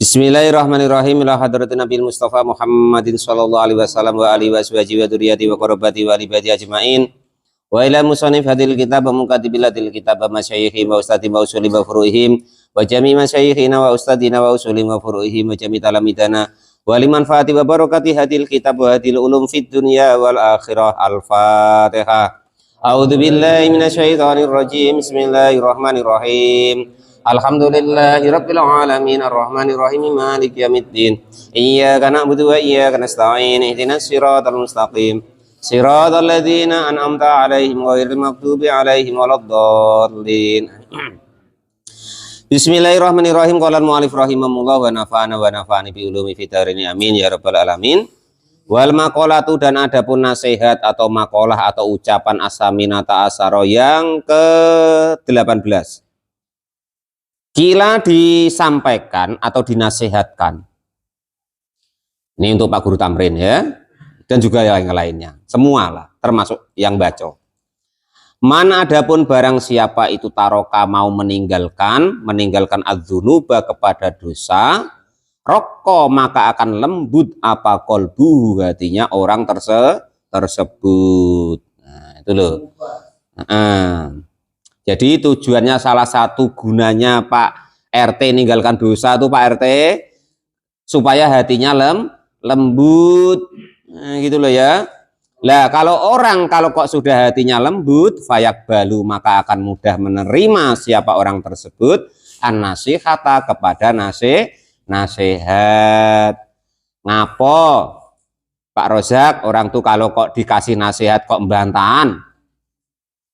Bismillahirrahmanirrahim. Ila hadratin Nabil Mustafa Muhammadin sallallahu alaihi wasallam wa alihi washabihi wa dzurriyyati wa qarabati wa ibadi ajmain. Wa ila musannif hadil kitab wa mukatibilatil kitab wa masyayikhi wa ustadi wa usuli wa furu'ihim wa jami' masyayikhina wa ustadina wa usuli wa furu'ihim wa jami' talamidana wa liman fati wa barakati hadil kitab wa hadil ulum fid dunya wal akhirah. Al-Fatihah. A'udzu billahi minasyaitonir rajim. Bismillahirrahmanirrahim. Alhamdulillahi rabbil alamin arrahmanir rahim maliki yaumiddin iyyaka na'budu wa iyyaka nasta'in ihdinas siratal mustaqim siratal ladzina an'amta 'alaihim ghairil maghdubi 'alaihim waladdallin. Bismillahirrahmanirrahim. Qala al-mu'allif rahimahullah wa nafa'ani bi ulumi fid dharain amin ya rabbal alamin. Wal maqalatu, dan adapun nasihat atau maqalah atau ucapan as-saminata asyara yang ke-18. Kila disampaikan atau dinasihatkan. Ini untuk Pak Guru Tamrin ya, dan juga yang lainnya. Semualah, termasuk yang baca. Man adapun barang siapa itu taroka mau meninggalkan adzunuba kepada dosa, rokko maka akan lembut apa kolbu hatinya orang tersebut. Nah, itu loh. Jadi tujuannya, salah satu gunanya Pak RT meninggalkan dosa itu Pak RT supaya hatinya lembut, nah, gitu loh ya. Lah kalau kok sudah hatinya lembut, fayak balu maka akan mudah menerima siapa orang tersebut an-nasihata kepada nasihat. Ngapo Pak Rozak, orang tuh kalau kok dikasih nasihat kok membantahan?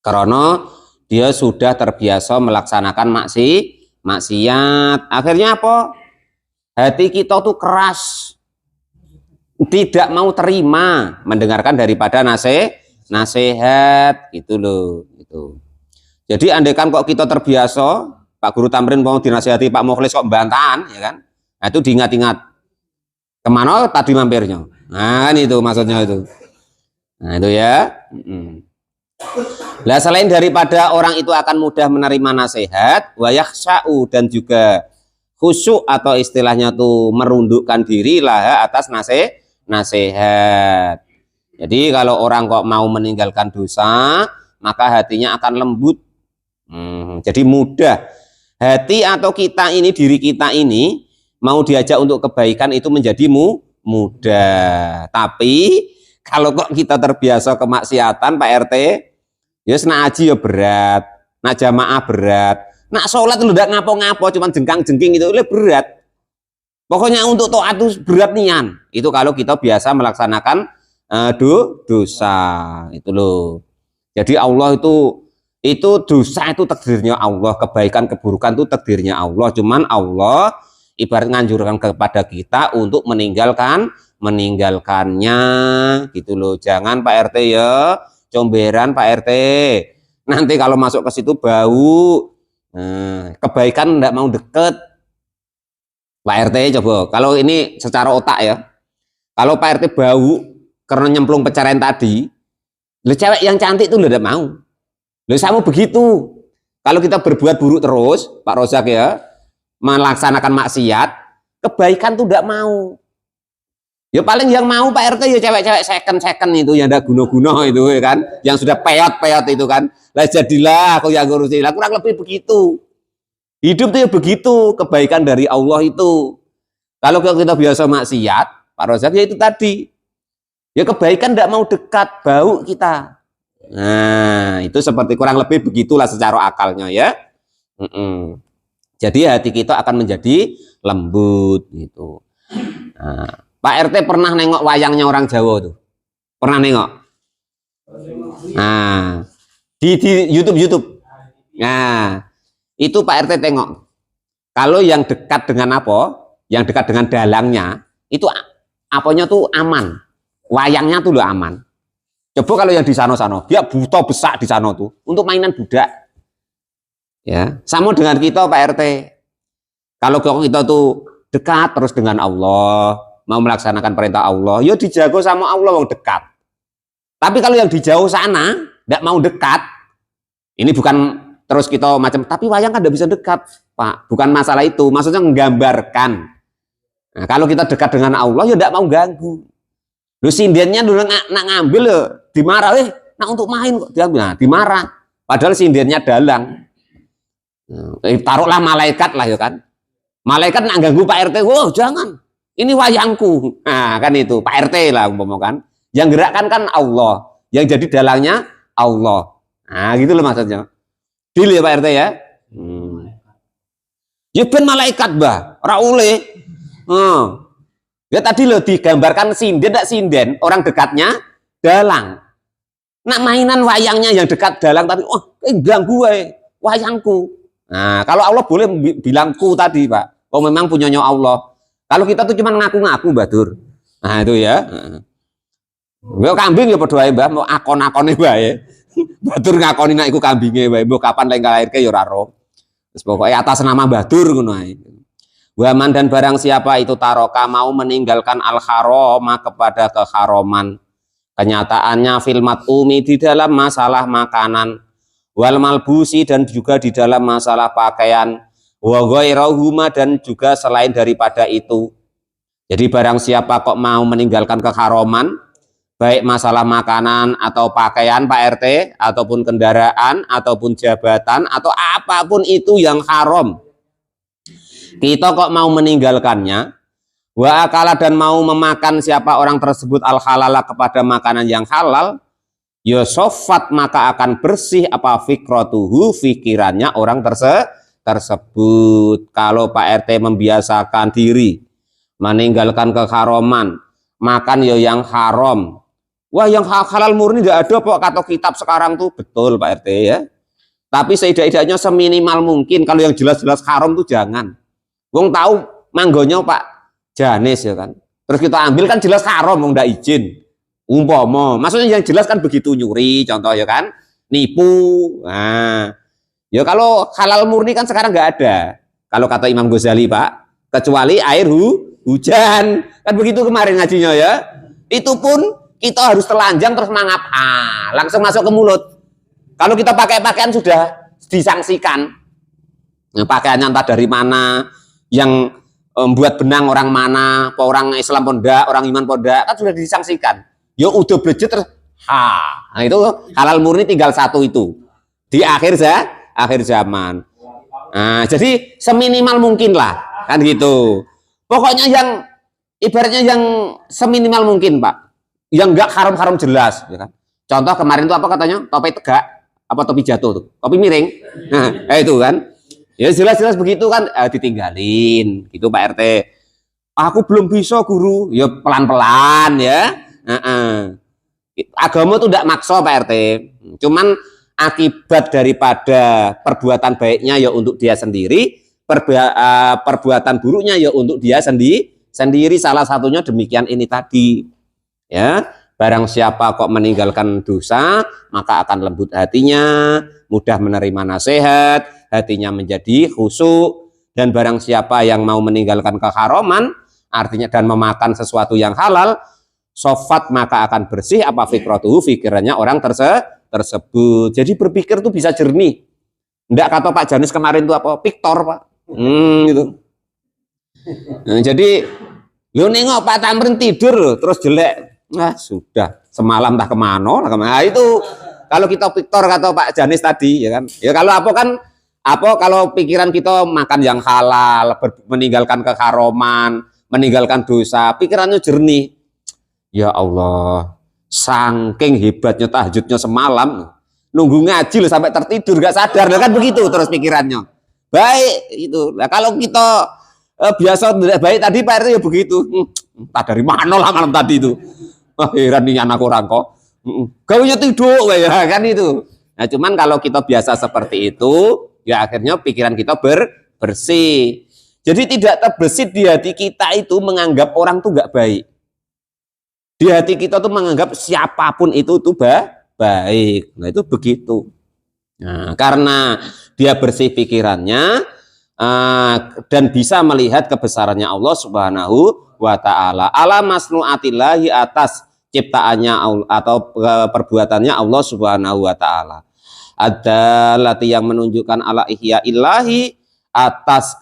Karena dia sudah terbiasa melaksanakan maksiat. Akhirnya apa? Hati kita tuh keras, tidak mau terima mendengarkan daripada nasihat gitu loh. Gitu. Jadi andaikan kok kita terbiasa, Pak Guru Tamrin mau dinasihati Pak Mukhlis kok bantahan, ya kan? Nah, itu diingat-ingat. Kemana tadi mampirnya? Nah, kan itu maksudnya itu. Nah, itu ya. Nah, selain daripada orang itu akan mudah menerima nasihat, wa yakhsha'u, dan juga khusyuk atau istilahnya tuh merundukkan diri lah atas nasihat. Jadi kalau orang kok mau meninggalkan dosa, maka hatinya akan lembut. Jadi mudah. Hati atau kita ini, diri kita ini mau diajak untuk kebaikan itu menjadi mudah. Tapi kalau kok kita terbiasa kemaksiatan Pak RT, ya nak haji ya berat, nak jamaah berat, nak sholat lu ndak ngapo-ngapo, cuman jengkang-jengking itu berat. Pokoknya untuk taat itu berat nian. Itu kalau kita biasa melaksanakan dosa itu loh. Jadi Allah itu dosa itu takdirnya Allah, kebaikan keburukan itu takdirnya Allah. Cuman Allah ibarat nganjurkan kepada kita untuk meninggalkannya gitu loh. Jangan Pak RT ya comberan Pak RT, nanti kalau masuk ke situ bau. Kebaikan enggak mau deket Pak RT. Coba kalau ini secara otak ya, kalau Pak RT bau karena nyemplung pencarian tadi, cewek yang cantik itu enggak mau. Sama begitu, kalau kita berbuat buruk terus Pak Rozak ya, melaksanakan maksiat, kebaikan tuh enggak mau. Ya paling yang mau Pak RT ya cewek-cewek second itu yang ada guna-guna itu ya kan, yang sudah peyot itu kan. Lah jadilah aku yang ngurusin. Lah kurang lebih begitu. Hidup tuh ya begitu, kebaikan dari Allah itu. Kalau kita biasa maksiat, Pak Rozak ya itu tadi. Ya kebaikan tidak mau dekat, bau kita. Nah, itu seperti kurang lebih begitulah secara akalnya ya. Jadi hati kita akan menjadi lembut gitu. Nah, Pak RT pernah nengok wayangnya orang Jawa tuh? Pernah nengok? Nah, di YouTube. Nah, itu Pak RT tengok. Kalau yang dekat dengan yang dekat dengan dalangnya, itu apanya tuh aman. Wayangnya tuh loh aman. Coba kalau yang di sana-sana, dia buta besak di sana tuh, untuk mainan budak. Ya, sama dengan kita Pak RT. Kalau kita tuh dekat terus dengan Allah, mau melaksanakan perintah Allah, ya dijago sama Allah yang dekat. Tapi kalau yang di jauh sana tidak mau dekat, ini bukan terus kita macam, tapi wayang kan tidak bisa dekat. Pak. Bukan masalah itu, maksudnya menggambarkan. Nah, kalau kita dekat dengan Allah, ya tidak mau ganggu. Lu sindennya dulu nak ngambil ya, dimarah, nak untuk main kok dia bilang, dimarah. Padahal sindennya dalang. Taruhlah malaikat lah ya kan. Malaikat nak ganggu Pak RT, wah jangan. Ini wayangku. Nah, kan itu Pak RT lah umpama kan. Yang gerakkan kan Allah, yang jadi dalangnya Allah. Nah, gitu loh maksudnya. Deal ya Pak RT ya. Ya ben malaikat bah, ora oleh. Ya tadi loh digambarkan sinden tak sinden, orang dekatnya dalang. Nak mainan wayangnya yang dekat dalang tapi ganggu wayangku. Nah, kalau Allah boleh bilangku tadi, Pak. Oh memang punyanya Allah. Kalau kita tuh cuma ngaku-ngaku, Badur. Nah, itu ya. Mbok kambing ya padha ae, Mbah, mau akon-akone wae. Badur ngakoni nek iku kambinge wae, mbok kapan lek nglairke ya ora ro. Wis pokoke atas nama Badur ngono ae. Waman dan barang siapa itu taroka mau meninggalkan al-haroma kepada keharoman. Kenyataannya filmat umi di dalam masalah makanan, wal malbusi dan juga di dalam masalah pakaian, wa ghairahuma dan juga selain daripada itu. Jadi barang siapa kok mau meninggalkan keharoman, baik masalah makanan atau pakaian Pak RT, ataupun kendaraan, ataupun jabatan, atau apapun itu yang haram, kita kok mau meninggalkannya, wa akala dan mau memakan siapa orang tersebut al halala kepada makanan yang halal, ya sofat maka akan bersih apa fikratuhu fikirannya orang tersebut. Kalau Pak RT membiasakan diri meninggalkan keharaman, makan ya yang haram, wah yang halal murni tidak ada kok kata kitab sekarang tuh, betul Pak RT ya. Tapi setidak-tidaknya seminimal mungkin kalau yang jelas-jelas haram tuh jangan. Wong tahu manggonya Pak Janis ya kan, terus kita ambil kan jelas haram, wong ndak izin. Umpama, maksudnya yang jelas kan begitu, nyuri contoh ya kan, nipu. Nah, ya kalau halal murni kan sekarang nggak ada. Kalau kata Imam Ghazali Pak, kecuali air hujan. Kan begitu kemarin ngajinya ya. Itu pun kita harus telanjang terus mangap, langsung masuk ke mulut. Kalau kita pakai pakaian sudah disangsikan. Nah, pakaiannya entah dari mana, yang membuat benang orang mana, orang Islam pondak, orang iman pondak, kan sudah disangsikan. Ya udah belajar terus, nah itu halal murni tinggal satu itu di akhir zaman. Nah, jadi seminimal mungkin lah, kan gitu. Pokoknya yang ibaratnya yang seminimal mungkin Pak, yang enggak haram-haram jelas, ya kan. Contoh kemarin itu apa katanya, topi tegak, apa topi jatuh tuh, topi miring, nah itu kan. Ya jelas-jelas begitu kan, ditinggalin gitu Pak RT. Aku belum bisa guru, ya pelan-pelan ya. Agama tuh tidak maksa Pak RT. Cuman akibat daripada perbuatan baiknya ya untuk dia sendiri, perbuatan buruknya ya untuk dia sendiri. Salah satunya demikian ini tadi. Ya, barang siapa kok meninggalkan dosa, maka akan lembut hatinya, mudah menerima nasihat, hatinya menjadi khusyuk. Dan barang siapa yang mau meninggalkan keharaman, artinya dan memakan sesuatu yang halal, sofat maka akan bersih apa fikratuhu fikirannya orang tersebut. Jadi berpikir tuh bisa jernih. Enggak kata Pak Janis kemarin tuh apa? Piktor Pak. Gitu. Nah, jadi lu nengok Pak Tamrin tidur terus jelek. Nah sudah semalam tak kemana? Nah, itu kalau kita piktor kata Pak Janis tadi ya kan. Ya kalau kalau pikiran kita makan yang halal, meninggalkan keharaman, meninggalkan dosa, pikirannya jernih. Ya Allah, saking hebatnya tahajudnya semalam, nunggu ngaji loh sampai tertidur gak sadar, kan begitu terus pikirannya. Baik itu. Nah, kalau kita biasa tidak baik tadi Pak RT ya begitu. Tak dari mana lah malam tadi itu. Heran nih anak orang kok. Gaunya tidur ya kan itu. Nah, cuman kalau kita biasa seperti itu, ya akhirnya pikiran kita bersih. Jadi tidak terbesit di hati kita itu menganggap orang tuh nggak baik. Di hati kita tuh menganggap siapapun itu tuh baik. Nah itu begitu. Nah, karena dia bersih pikirannya dan bisa melihat kebesarannya Allah Subhanahu wa Ta'ala. Ala masnu'atillahi atas ciptaannya atau perbuatannya Allah Subhanahu wa Ta'ala. Ada lati yang menunjukkan ala ihya illahi atas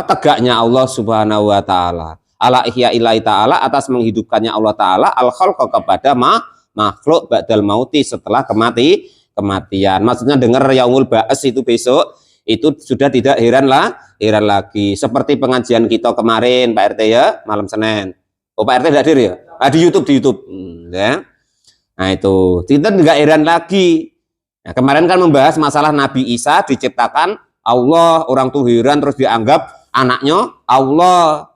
tegaknya Allah Subhanahu wa taala. Ala ihya ilahi ta'ala, atas menghidupkannya Allah taala al khalqa kepada makhluk ba'dal mauti, setelah kematian. Maksudnya dengar yaumul ba'as itu besok itu sudah tidak heran lagi. Seperti pengajian kita kemarin Pak RT ya, malam Senin. Oh Pak RT hadir ya? Di YouTube ya. Nah itu kita nggak heran lagi. Nah, kemarin kan membahas masalah Nabi Isa diciptakan Allah, orang tuh heran terus dianggap anaknya Allah.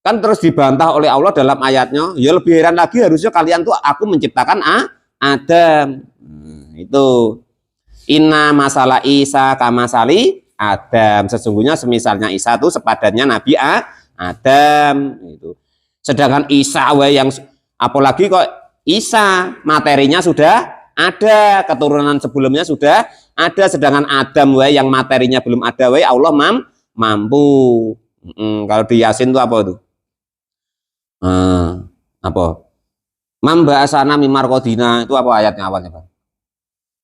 Kan terus dibantah oleh Allah dalam ayatnya, ya lebih heran lagi harusnya kalian tuh aku menciptakan Adam. Itu inna masalah Isa kamasali Adam, sesungguhnya semisalnya Isa itu sepadannya Nabi Adam. Itu sedangkan Isa yang apalagi kok Isa materinya sudah ada, keturunan sebelumnya sudah ada, sedangkan Adam yang materinya belum ada Allah mampu. Kalau di Yasin itu apa itu? Apa? Mamba asana mimar kodina itu apa ayatnya awalnya Pak?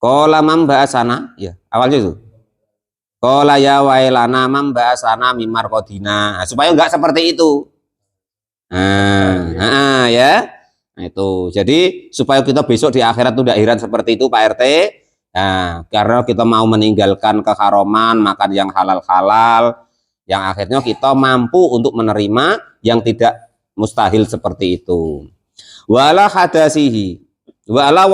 Kola mamba asana, ya awalnya itu. Kola ya wailana mamba asana mimar kodina, supaya enggak seperti itu. Ya. Nah, itu. Jadi supaya kita besok di akhirat itu tidak heran seperti itu Pak RT. Nah, karena kita mau meninggalkan keharuman, makan yang halal-halal, yang akhirnya kita mampu untuk menerima yang tidak mustahil seperti itu. Wala hadasihi, wala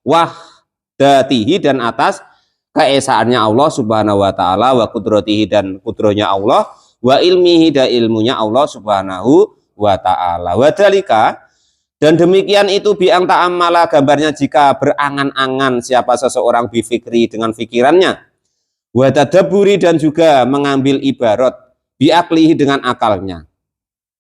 wahdatihi, dan atas keesaannya Allah Subhanahu wa taala, wa qudratihi, dan kudrohnya Allah, wa ilmihi, dan ilmunya Allah Subhanahu wa taala. Wa dalika, dan demikian itu biang ta'amala, gambarnya jika berangan-angan siapa seseorang bifikri, dengan fikirannya, wa tadabburi, dan juga mengambil ibarat, biaklihi, dengan akalnya.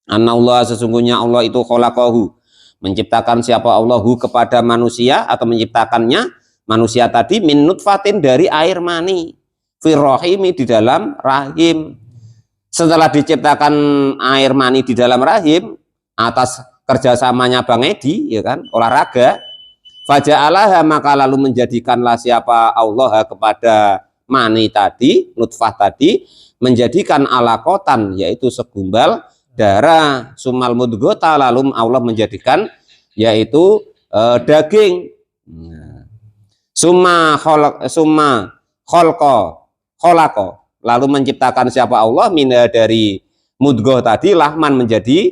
Anna Allah, sesungguhnya Allah itu khalaqahu, menciptakan siapa Allahu kepada manusia, atau menciptakannya manusia tadi min nutfatin, dari air mani, firrohimi, di dalam rahim. Setelah diciptakan air mani di dalam rahim atas kerjasamanya Bang Edi, ya kan, olahraga, faja'alaha, maka lalu menjadikanlah siapa Allah kepada mani tadi, nutfah tadi, menjadikan alakotan, yaitu segumpal darah, sumal mudghota, lalu Allah menjadikan yaitu daging. Summa kholaqo, lalu menciptakan siapa Allah minha, dari mudghah tadi, lahman, menjadi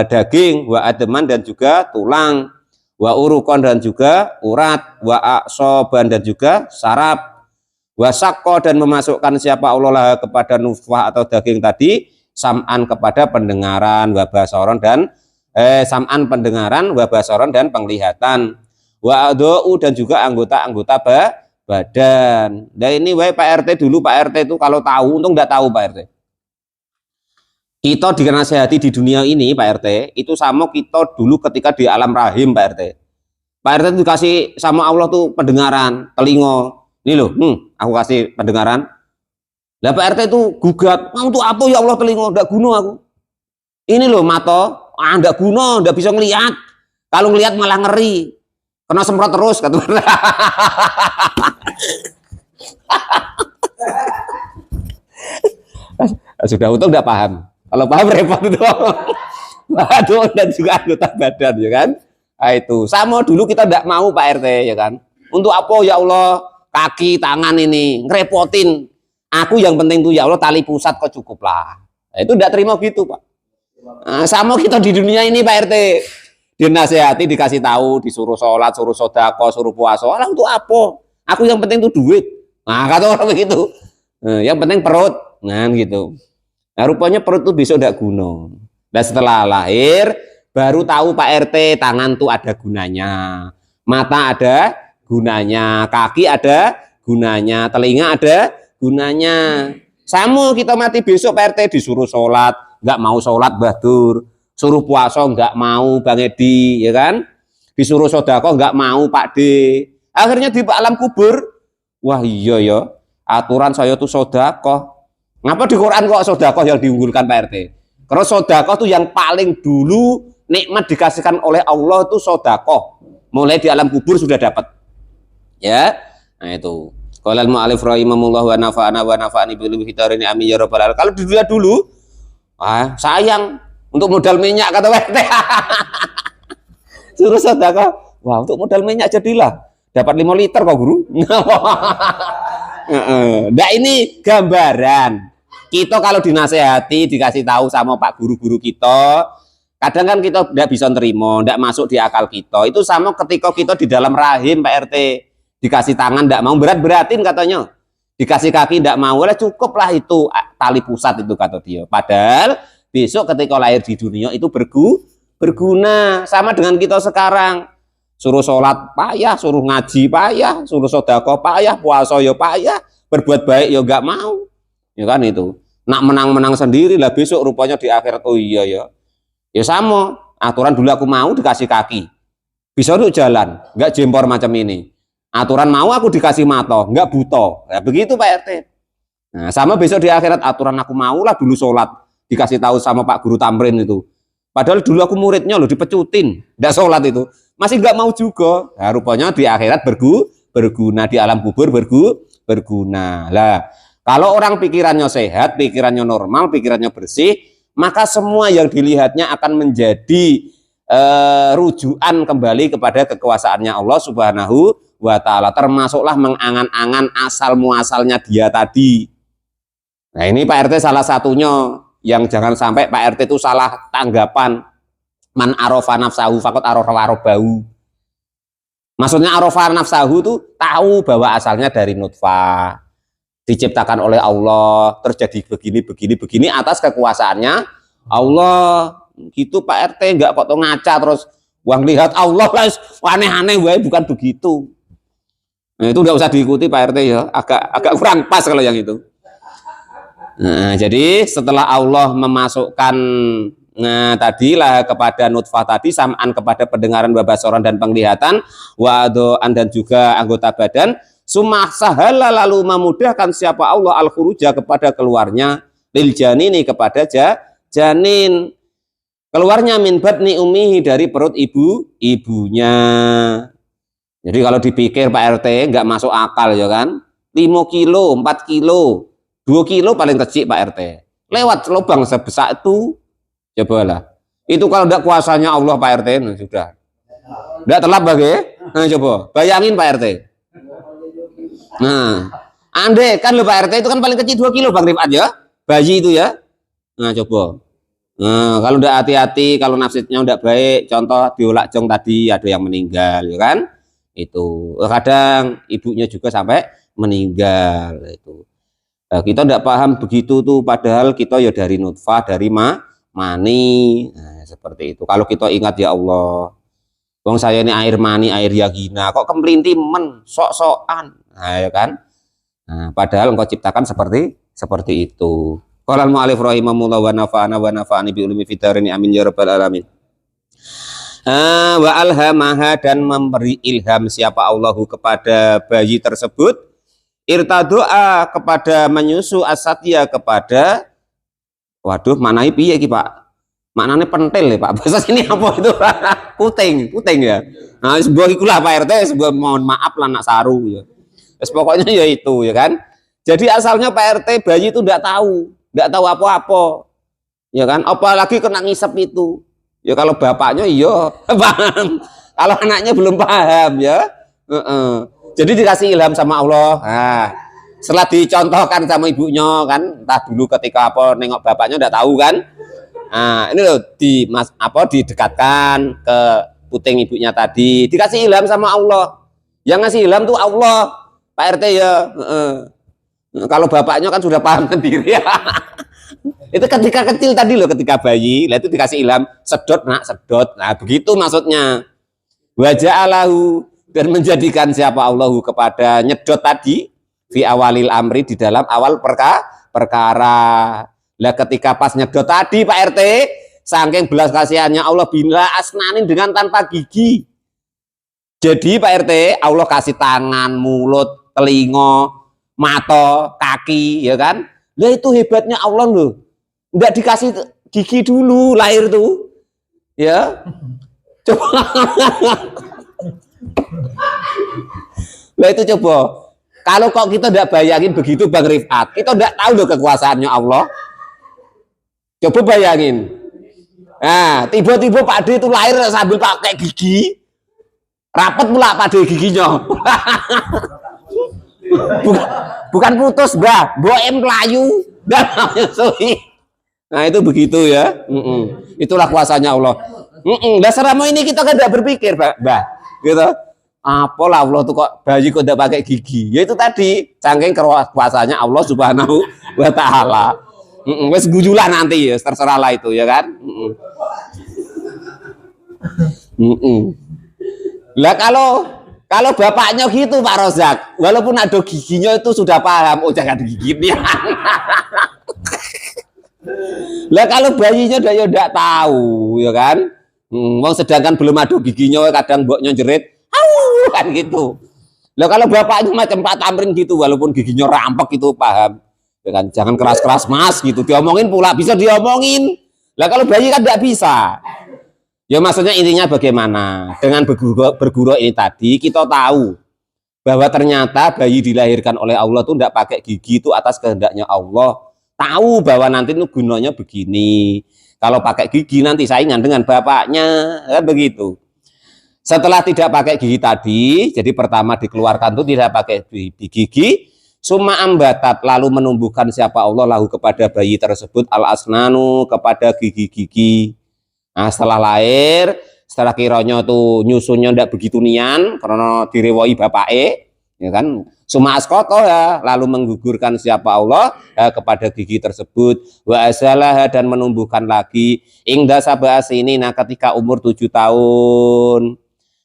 daging, wa ademan, dan juga tulang, wa urukon, dan juga urat, wa aksoban, dan juga saraf, wa sakko, dan memasukkan siapa Allah lah kepada nutfah atau daging tadi, sam'an, kepada pendengaran, wa basaron, dan sam'an, pendengaran, wa basaron, dan penglihatan, wa adau, dan juga anggota-anggota badan. Nah ini Pak RT dulu, Pak RT itu kalau tahu, untung nggak tahu Pak RT. Kita dinasehati di dunia ini Pak RT, itu sama kita dulu ketika di alam rahim Pak RT. Pak RT itu dikasih sama Allah tuh pendengaran, telinga. Ini loh, aku kasih pendengaran. Lah Pak RT itu gugat, untuk apa ya Allah telinga, enggak guna aku. Ini loh mata, enggak guna, enggak bisa ngelihat. Kalau ngelihat malah ngeri. Kena semprot terus kata. Sudah untung enggak paham. Kalau paham repot itu. Waduh, dan juga anggota badan ya kan. Nah, itu sama dulu kita enggak mau Pak RT ya kan. Untuk apa ya Allah kaki tangan ini ngerepotin. Aku yang penting tuh ya Allah tali pusat kok cukup lah. Nah, itu tidak terima gitu Pak. Nah, sama kita di dunia ini Pak RT, dinasehati, dikasih tahu, disuruh sholat, suruh sodako, suruh puasa. Lah untuk apa? Aku yang penting tuh duit. Nah kata orang begitu. Nah, yang penting perut. Nah gitu. Nah rupanya perut tuh besok tidak guna. Dan setelah lahir baru tahu Pak RT, tangan tuh ada gunanya, mata ada gunanya, kaki ada gunanya, telinga ada gunanya. Sama kita mati besok Pak RT, disuruh sholat nggak mau sholat Badur, suruh puasa nggak mau Bang Edi, ya kan, disuruh sodako nggak mau Pak D. Akhirnya di alam kubur, wah iya ya aturan saya tuh sodako. Ngapa di Quran kok sodako yang diunggulkan Pak RT? Karena sodako tuh yang paling dulu nikmat dikasihkan oleh Allah tuh sodako, mulai di alam kubur sudah dapat, ya. Nah itu Qala al-mu'allif rahimahullah wa nafa'ani bil hitarini amin ya rabbal alamin. Kalau dulu sayang untuk modal minyak kata WT. Suruh sedekah. Wah, untuk modal minyak jadilah dapat 5 liter kok, Guru. Nah, ini gambaran. Kita kalau dinasehati, dikasih tahu sama Pak guru-guru kita, kadang kan kita tidak bisa terima, tidak masuk di akal kita. Itu sama ketika kita di dalam rahim Pak RT, dikasih tangan tidak mau, berat-beratin katanya. Dikasih kaki tidak mau, lah cukuplah itu tali pusat itu kata dia. Padahal besok ketika lahir di dunia itu berguna. Sama dengan kita sekarang. Suruh sholat payah, suruh ngaji payah, suruh sedekah payah, puasa ya payah, berbuat baik ya enggak mau. Ya kan itu. Nak menang-menang sendiri lah besok rupanya di akhirat. Oh iya ya. Ya sama, aturan dulu aku mau dikasih kaki. Bisa untuk jalan, enggak jempor macam ini. Aturan mau aku dikasih mata, enggak buta. Ya begitu Pak RT. Nah, sama besok di akhirat aturan aku mau lah dulu sholat, dikasih tahu sama Pak Guru Tamrin itu. Padahal dulu aku muridnya loh dipecutin, enggak sholat itu. Masih enggak mau juga. Nah, rupanya di akhirat berguna, di alam kubur berguna. Lah, kalau orang pikirannya sehat, pikirannya normal, pikirannya bersih, maka semua yang dilihatnya akan menjadi rujukan kembali kepada kekuasaannya Allah Subhanahu wa ta'ala. Termasuklah mengangan-angan asal muasalnya dia tadi. Nah ini Pak RT salah satunya, yang jangan sampai Pak RT itu salah tanggapan. Man arofa nafsahu fakot arofa bau. Maksudnya arofa nafsahu itu tahu bahwa asalnya dari nutfah, diciptakan oleh Allah, terjadi begini atas kekuasaannya Allah. Gitu Pak RT, enggak kok ngaca terus uang lihat Allah lah aneh-aneh, bukan begitu. Nah, itu enggak usah diikuti Pak RT ya, agak kurang pas kalau yang itu. Nah, jadi setelah Allah memasukkan tadilah kepada nutfah tadi, samaan kepada pendengaran, babasoran dan penglihatan, wadoan dan juga anggota badan, summa sahala lalu memudahkan siapa Allah al-khuruja kepada keluarnya, lil janini kepada janin, keluarnya min batni ummihi dari perut ibunya. Jadi kalau dipikir Pak RT nggak masuk akal ya kan, 5 kilo, 4 kilo, 2 kilo paling kecil Pak RT, lewat lubang sebesar itu, cobalah. Itu kalau tidak kuasanya Allah Pak RT, nah sudah. Tidak terlabah ya? Nah coba, bayangin Pak RT. Nah, andai kan lo Pak RT itu kan paling kecil 2 kilo Bang Rifat ya, bayi itu ya. Nah coba. Nah, kalau udah hati-hati, kalau nafsitnya udah baik, contoh diolak jong tadi ada yang meninggal, ya kan? Itu kadang ibunya juga sampai meninggal itu. Nah, kita tidak paham begitu tuh, padahal kita ya dari nutfah, dari mani, nah, seperti itu. Kalau kita ingat ya Allah, wong saya ini air mani, air yagina, kok kemlinti men, sok-sokan, nah ya kan? Nah, padahal engkau ciptakan seperti itu. Qala al-mu'allif rahimahullah wa nafa'ani bi ulumi fitarini amin ya rabbal alamin. Wa alhamaha dan memberi ilham siapa Allahu kepada bayi tersebut, irtadoa kepada menyusu, asatya kepada, waduh manai piye iki Pak? Maknanya pentil ya Pak. Bahasa sini apa itu? puting ya. Nah, sebuah ikulah Pak RT, sebuah mohon maaf lah nak saru ya. Pokoknya ya itu ya kan. Jadi asalnya Pak RT bayi itu enggak tahu apa-apa, ya kan? Apalagi kena ngisep itu. Ya kalau bapaknya iya paham, kalau anaknya belum paham ya. Jadi dikasih ilham sama Allah. Nah, setelah dicontohkan sama ibunya kan, entah dulu ketika apa nengok bapaknya enggak tahu kan. Nah, ini loh didekatkan ke puting ibunya tadi, dikasih ilham sama Allah. Yang ngasih ilham tuh Allah, Pak RT ya. Kalau bapaknya kan sudah paham sendiri ya. Itu ketika kecil tadi loh, ketika bayi, lah itu dikasih ilham, sedot nak sedot. Nah, begitu maksudnya. Wa ja'alahu, dan menjadikan siapa Allahu kepada nyedot tadi fi awalil amri, di dalam awal perkara. Lah ketika pas nyedot tadi Pak RT, saking belas kasihannya Allah, bila asnanin dengan tanpa gigi. Jadi Pak RT, Allah kasih tangan, mulut, telinga, mata, kaki, ya kan? Lah itu hebatnya Allah loh. Enggak dikasih gigi dulu lahir tuh. Ya. Coba. Lah itu coba. Kalau kok kita tidak bayangin begitu Bang Rifat, kita tidak tahu loh kekuasaannya Allah. Coba bayangin. Nah, tiba-tiba Pak D itu lahir sambil pakai gigi, rapat pula Pak D giginya. bukan putus, Mbah, boem layu dan menyusui. Nah, itu begitu ya. Itulah kuasanya Allah. Dasarnya ini kita kan tidak berpikir, Mbah. Gitu. Apalah Allah tuh kok bayi kok tidak pakai gigi? Ya itu tadi, saking kuasanya Allah Subhanahu wa taala. Wes gujulah nanti ya, terserah lah itu ya kan. Lah kalau bapaknya gitu Pak Rozak, walaupun ada giginya itu sudah paham, oh jangan digigit ya. Lah kalau bayinya dia tidak tahu ya kan. Sedangkan belum ada giginya kadang mboknya jerit, kan gitu. Lah kalau bapaknya macam Pak Tamrin gitu, walaupun giginya rampek itu paham. Ya kan, jangan keras-keras Mas gitu, diomongin pula bisa diomongin. Lah kalau bayi kan tidak bisa. Ya maksudnya intinya bagaimana? Dengan berguru ini tadi kita tahu bahwa ternyata bayi dilahirkan oleh Allah tuh tidak pakai gigi itu atas kehendaknya Allah. Tahu bahwa nanti itu gunanya begini. Kalau pakai gigi nanti saingan dengan bapaknya, kan begitu. Setelah tidak pakai gigi tadi, jadi pertama dikeluarkan itu tidak pakai gigi, summa ambatat lalu menumbuhkan siapa Allah lahu kepada bayi tersebut al-asnanu kepada gigi-gigi. Nah setelah lahir, setelah kiranya tuh nyusunnya tidak begitu nian karena direwoi bapake, ya kan? Summa askoto ya, lalu menggugurkan siapa Allah ya, kepada gigi tersebut wa azalah dan menumbuhkan lagi ingda sabas ini. Nah ketika umur 7 tahun,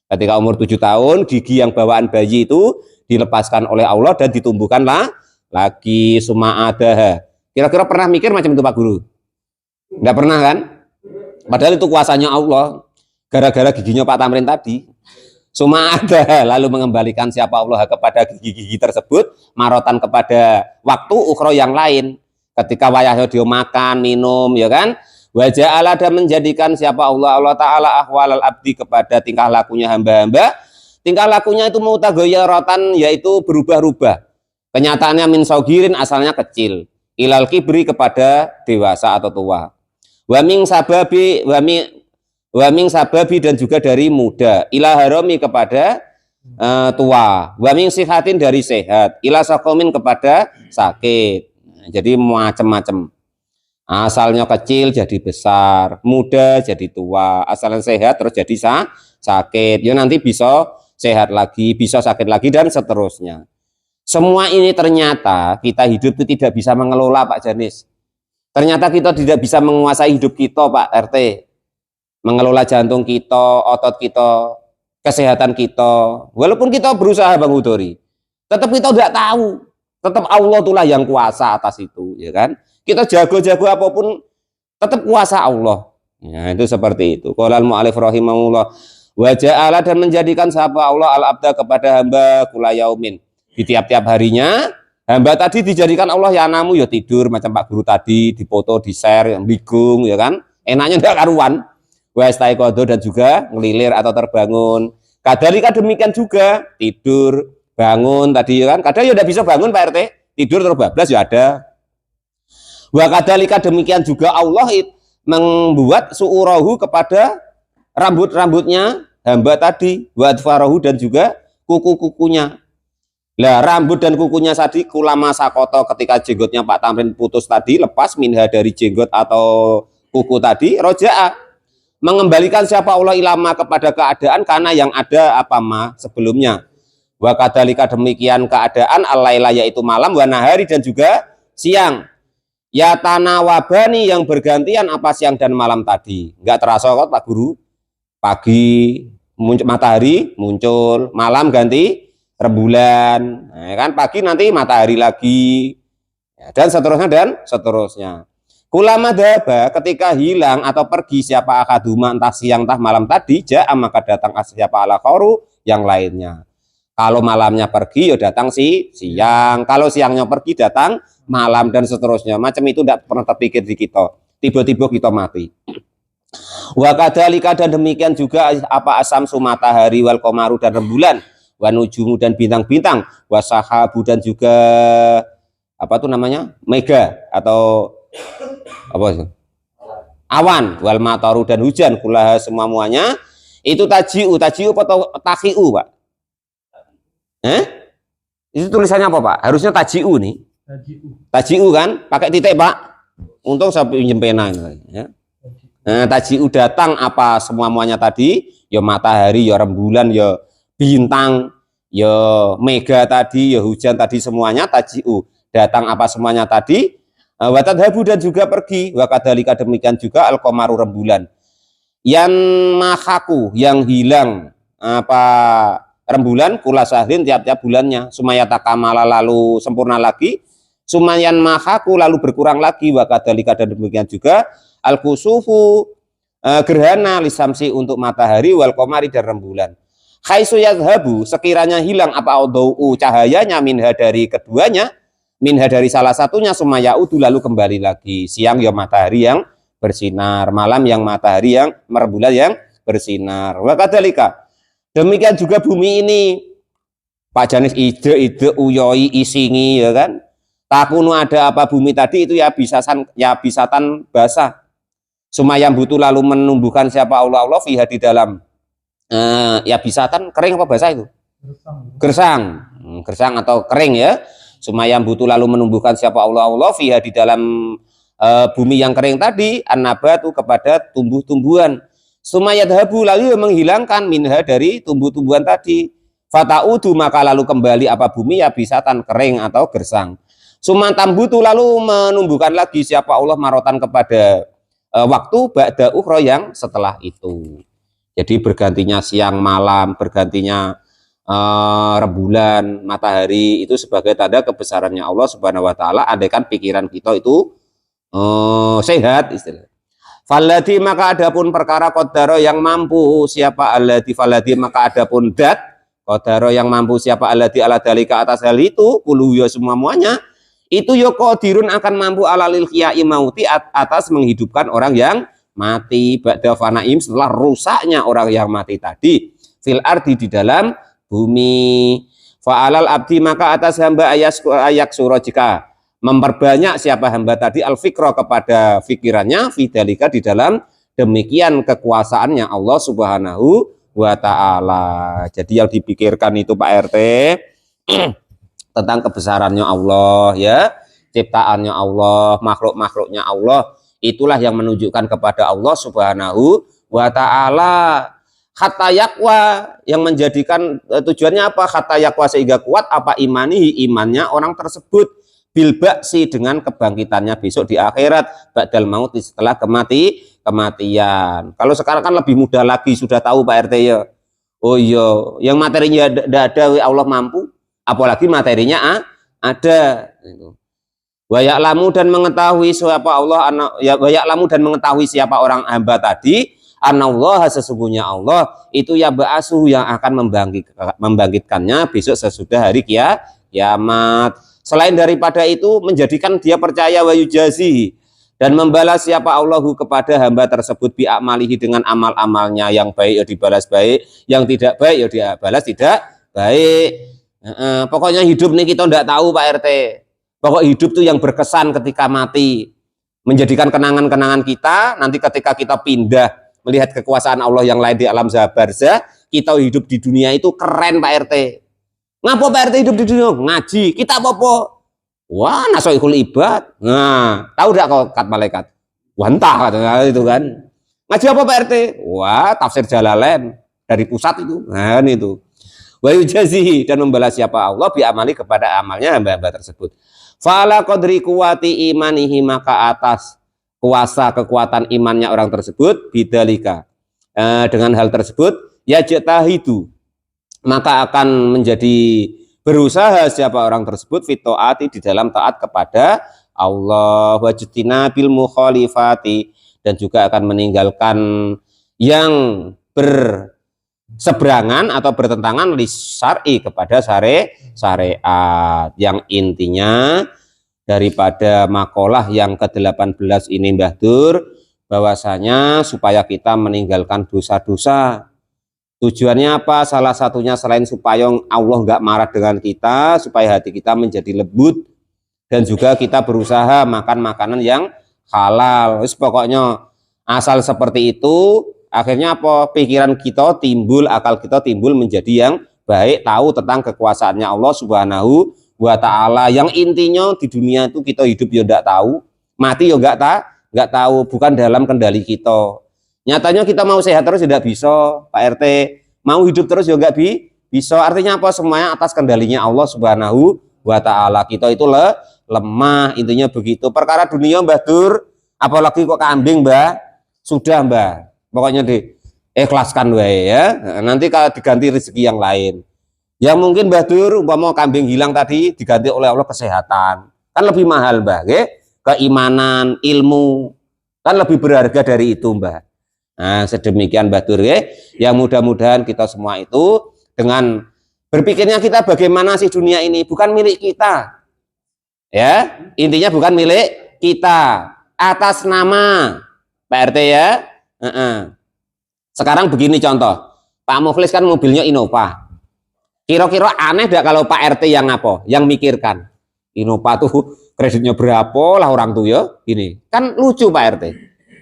ketika umur 7 tahun gigi yang bawaan bayi itu dilepaskan oleh Allah dan ditumbuhkanlah lagi. Summa ada. Kira-kira pernah mikir macam itu Pak Guru? Enggak pernah kan? Padahal itu kuasanya Allah. Gara-gara giginya Pak Tamrin tadi. Summa ada, lalu mengembalikan siapa Allah kepada gigi-gigi tersebut marotan kepada waktu ukhra yang lain. Ketika wayahnya dia makan, minum, ya kan? Wajah Allah dan menjadikan siapa Allah Ta'ala ahwalal abdi kepada tingkah lakunya hamba-hamba. Tingkah lakunya itu mutaghayyiratan, yaitu berubah-ubah. Kenyataannya min saugirin asalnya kecil. Ilal kibri kepada dewasa atau tua. Wa min sababi dan juga dari muda, ila harami kepada tua, wa min sihatin dari sehat, ila sakomin kepada sakit. Jadi macam-macam. Asalnya kecil jadi besar, muda jadi tua, asalnya sehat terus jadi sakit. Ya nanti bisa sehat lagi, bisa sakit lagi dan seterusnya. Semua ini ternyata kita hidup itu tidak bisa mengelola Pak Janis. Ternyata kita tidak bisa menguasai hidup kita Pak RT. Mengelola jantung kita, otot kita, kesehatan kita. Walaupun kita berusaha Bang Hudori, tetap kita tidak tahu. Tetap Allah itulah yang kuasa atas itu, ya kan? Kita jago-jago apapun, tetap kuasa Allah. Ya, itu seperti itu. Qala al-mu'allif rahimahullah, wa ja'ala dan menjadikan siapa Allah al-abda kepada hamba kula yaumin. Di tiap-tiap harinya, hamba tadi dijadikan Allah ya namu ya tidur macam Pak Guru tadi, dipoto, di-share, yang bingung, ya kan? Enaknya tidak karuan. Wastaiqadha dan juga ngelilir atau terbangun. Kadalika demikian juga tidur, bangun tadi kan. Kadang ya tidak bisa bangun Pak RT, tidur terus bablas ya ada. Wa kadalika demikian juga Allah membuat su'urahu kepada rambut-rambutnya hamba tadi, wa adfarahu dan juga kuku-kukunya. Lah rambut dan kukunya tadi kulama sakoto ketika jenggotnya Pak Tamrin putus tadi, lepas minha dari jenggot atau kuku tadi, roja'a mengembalikan siapa Allah ilama kepada keadaan karena yang ada apa sebelumnya. Wa kadalika demikian keadaan al-laila yaitu malam, wa nahari dan juga siang. Ya tanawabani yang bergantian apa siang dan malam tadi. Enggak terasa kok Pak Guru. Pagi muncul matahari, muncul malam ganti rembulan. Nah, kan pagi nanti matahari lagi. Ya, dan seterusnya. Kulama dhaba ketika hilang atau pergi siapa akaduma entah siang entah malam tadi, ja'a maka datang siapa ala khoru yang lainnya. Kalau malamnya pergi ya datang siang, kalau siangnya pergi datang malam dan seterusnya. Macam itu tidak pernah terpikir di kita. Tiba-tiba kita mati. Wa kadzalika dan demikian juga apa asam matahari wal komaru dan rembulan. wa nujumu dan bintang-bintang, wasahabu dan juga apa tuh namanya, mega atau apa itu, awan, wal mataru dan hujan, kullaha semuanya itu tajiu atau takiu Pak? Itu tulisannya apa Pak? Harusnya tajiu nih. Tajiu kan, pakai titik Pak. Untung saya pinjem pena ya. Nah, tajiu datang apa semuanya tadi, ya matahari, ya rembulan, ya bintang, ya mega tadi, ya hujan tadi, semuanya tajiu. Datang apa semuanya tadi, watadhabu dan juga pergi, wakadhalika demikian juga al-qomaru rembulan. Yang mahaku, yang hilang apa rembulan, kula sahrin tiap-tiap bulannya, sumayata kamala lalu sempurna lagi, sumayan mahaku lalu berkurang lagi, wakadhalika dan demikian juga al-kusufu gerhana lisamsi untuk matahari, wal qamari dan rembulan. Khaisu yadhabu sekiranya hilang apa udhu cahayanya minha dari keduanya, minha dari salah satunya, sumayaudu lalu kembali lagi, siang ya matahari yang bersinar, malam yang matahari yang rembulan yang bersinar. Wakadhalika demikian juga bumi ini Pak Janis, ide uyoi isingi ya kan, takunu ada apa bumi tadi itu ya bisatan basah, sumayam butuh lalu menumbuhkan siapa Allah fiha di dalam ya bisatan kering apa basah itu, gersang atau kering ya, sumayam butuh lalu menumbuhkan siapa Allah fiha di dalam bumi yang kering tadi, an-nabatu kepada tumbuh-tumbuhan, sumayadhabu lalu menghilangkan minha dari tumbuh-tumbuhan tadi, fataudu maka lalu kembali apa bumi ya bisatan kering atau gersang, sumantambutu lalu menumbuhkan lagi siapa Allah marotan kepada waktu ba'da ukhra yang setelah itu. Jadi bergantinya siang malam, bergantinya rembulan, matahari, itu sebagai tanda kebesarannya Allah Subhanahu wa taala, andaikan pikiran kita itu sehat istilah. Falladhi maka adapun perkara qadara yang mampu siapa alladhi, falladhi maka adapun dat qadara yang mampu siapa alladhi ala dalika atas hal itu, kuluh ya semuanya itu ya qadirun akan mampu alalil qiyai mauti atas menghidupkan orang yang mati, ba'da fanaim setelah rusaknya orang yang mati tadi, fil ardi di dalam bumi. Fa'alal abdi maka atas hamba ayak surah jika memperbanyak siapa hamba tadi al-fikra kepada fikirannya, fidalika di dalam demikian kekuasaannya Allah Subhanahu wa ta'ala. Jadi yang dipikirkan itu Pak RT tentang kebesarannya Allah ya, ciptaannya Allah, makhluk-makhluknya Allah, itulah yang menunjukkan kepada Allah Subhanahu wa ta'ala. Hatta yakwa yang menjadikan tujuannya apa? Hatta yakwa sehingga kuat apa imanihi imannya orang tersebut, bilbaksi dengan kebangkitannya besok di akhirat, ba'dal maut setelah kematian. Kalau sekarang kan lebih mudah lagi, sudah tahu Pak RT ya. Oh iya, yang materinya tidak ada Allah mampu, apalagi materinya ada. Wa ya'lamu dan mengetahui siapa Allah, wa ya'lamu dan mengetahui siapa orang hamba tadi, anallah sesungguhnya Allah itu ya ba'asuh yang akan membangkitkannya besok sesudah hari kiamat. Selain daripada itu menjadikan dia percaya wa yujazi dan membalas siapa Allahu kepada hamba tersebut bi amalihi dengan amal-amalnya, yang baik ya dibalas baik, yang tidak baik ya dia balas tidak baik. Pokoknya hidup nih kita tidak tahu Pak RT. Pokok hidup tuh yang berkesan ketika mati, menjadikan kenangan-kenangan kita nanti ketika kita pindah melihat kekuasaan Allah yang lain di alam barzah. Kita hidup di dunia itu keren Pak RT. Ngapa Pak RT hidup di dunia? Ngaji. Kita apa? Wah, nasoikul ibad. Nah, tahu tidak kau kat malaikat? Wantah katanya itu kan. Ngaji apa Pak RT? Wah, tafsir Jalalain dari pusat itu. Nah, itu. Wa yujazihi dan membalas siapa Allah bi amali kepada amalnya hamba-hamba tersebut. Fala qadri kuwati imanihi maka atas kuasa kekuatan imannya orang tersebut bidalika dengan hal tersebut ya jatahidu maka akan menjadi berusaha siapa orang tersebut fitoati di dalam taat kepada Allah, wajtina bil mukhalifati dan juga akan meninggalkan yang berseberangan atau bertentangan li syar'i kepada syariat. Yang intinya daripada makalah yang ke-18 ini Mbah Dur, bahwasanya supaya kita meninggalkan dosa-dosa, Tujuannya apa? Salah satunya selain supaya Allah nggak marah dengan kita, supaya hati kita menjadi lembut, dan juga kita berusaha makan makanan yang halal. Wis pokoknya asal seperti itu, akhirnya apa? Pikiran kita timbul, akal kita timbul menjadi yang baik, tahu tentang kekuasaannya Allah Subhanahu wa Ta'ala. Yang intinya di dunia itu kita hidup ya nggak tahu, mati ya nggak tahu, bukan dalam kendali kita. Nyatanya kita mau sehat terus tidak bisa, Pak RT. Mau hidup terus juga bisa. Artinya apa? Semuanya atas kendalinya Allah Subhanahu wa Ta'ala. Kita itu lemah, intinya begitu. Perkara dunia, Mbah Dur, apalagi kok kambing, Mbah. Sudah, Mbah. Pokoknya diikhlaskan wae ya. Nanti kalau diganti rezeki yang lain. Ya mungkin Mbah Dur, umpama kambing hilang tadi diganti oleh Allah kesehatan. Kan lebih mahal, Mbah. Keimanan, ilmu, kan lebih berharga dari itu, Mbah. Nah, sedemikian Mbah Dur ya. Yang mudah-mudahan kita semua itu dengan berpikirnya kita bagaimana sih dunia ini, bukan milik kita. Ya, intinya bukan milik kita, atas nama Pak RT ya. Sekarang begini contoh, Pak Muflis kan mobilnya Innova. Kira-kira aneh tidak kalau Pak RT yang apa? Yang mikirkan. Innova tuh kreditnya berapa lah orang tuh ya. Ini kan lucu Pak RT.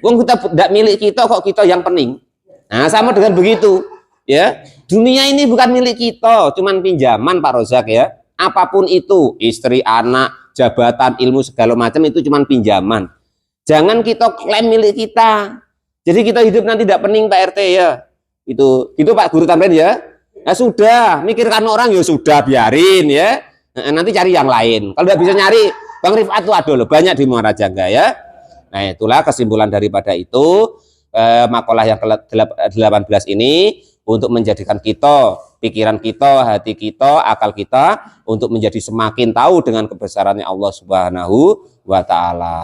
Wong kita tidak milik kita kok kita yang pening. Nah sama dengan begitu ya. Dunia ini bukan milik kita, cuman pinjaman Pak Rozak ya. Apapun itu, istri, anak, jabatan, ilmu segala macam itu cuman pinjaman. Jangan kita klaim milik kita. Jadi kita hidup nanti tidak pening Pak RT ya. Itu Pak Guru Tamrin ya. Ya sudah, mikirkan orang ya sudah biarin ya. Nanti cari yang lain. Kalau tidak bisa nyari, Bang Rifat tuh ada loh banyak di Muara Jangga ya. Nah itulah kesimpulan daripada itu makalah yang ke-18 ini untuk menjadikan kita, pikiran kita, hati kita, akal kita untuk menjadi semakin tahu dengan kebesarannya Allah Subhanahu wa Ta'ala.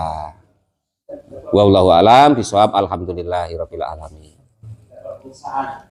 Wallahu a'lam bishawab. Alhamdulillahirabbil alamin.